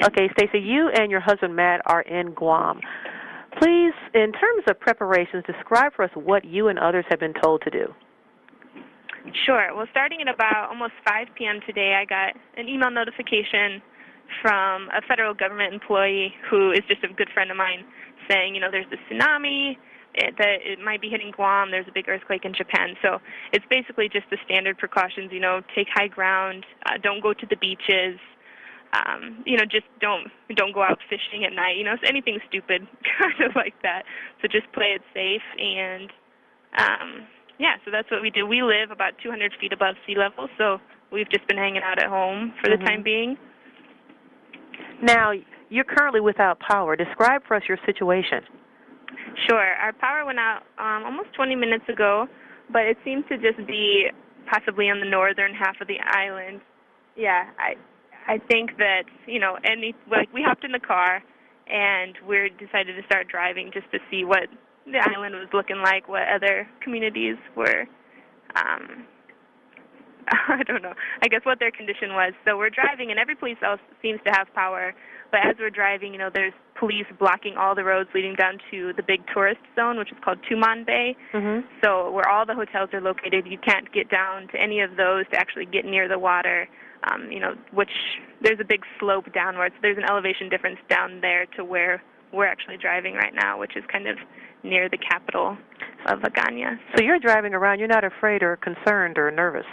Okay, Stacy, you and your husband Matt are in Guam. Please, in terms of preparations, describe for us what you and others have been told to do. Sure. Well, starting at about almost 5 p.m. today, I got an email notification from a federal government employee who is just a good friend of mine saying, there's a tsunami, that it might be hitting Guam, there's a big earthquake in Japan. So it's basically just the standard precautions, take high ground, don't go to the beaches, just don't go out fishing at night, anything stupid kind of like that. So just play it safe and, so that's what we do. We live about 200 feet above sea level, so we've just been hanging out at home for the time being. Now, you're currently without power. Describe for us your situation. Sure. Our power went out almost 20 minutes ago, but it seems to just be possibly on the northern half of the island. Yeah, I think that, we hopped in the car and we decided to start driving just to see what the island was looking like, what other communities were, I don't know, I guess what their condition was. So we're driving, and every place else seems to have power. But as we're driving, there's police blocking all the roads leading down to the big tourist zone, which is called Tumon Bay. So where all the hotels are located, you can't get down to any of those to actually get near the water, which there's a big slope downwards. So there's an elevation difference down there to where we're actually driving right now, which is kind of near the capital of Agana. So you're driving around. You're not afraid or concerned or nervous?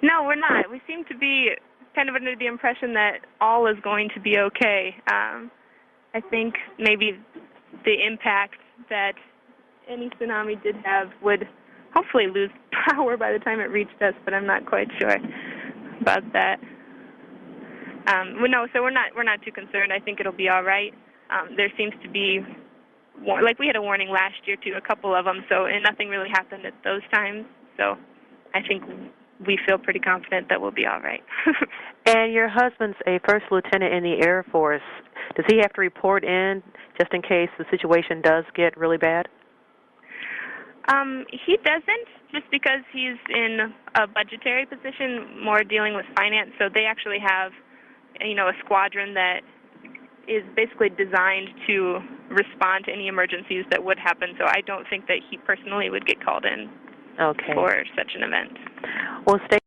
No, we're not. We seem to be kind of under the impression that all is going to be okay. I think maybe the impact that any tsunami did have would hopefully lose power by the time it reached us, but I'm not quite sure about that. So we're not too concerned. I think it'll be all right. There seems to be, we had a warning last year too, a couple of them, and nothing really happened at those times. So I think we feel pretty confident that we'll be all right. And your husband's a first lieutenant in the Air Force. Does he have to report in just in case the situation does get really bad? He doesn't, just because he's in a budgetary position, more dealing with finance. So they actually have, a squadron that is basically designed to respond to any emergencies that would happen. So I don't think that he personally would get called in for such an event. Well, stay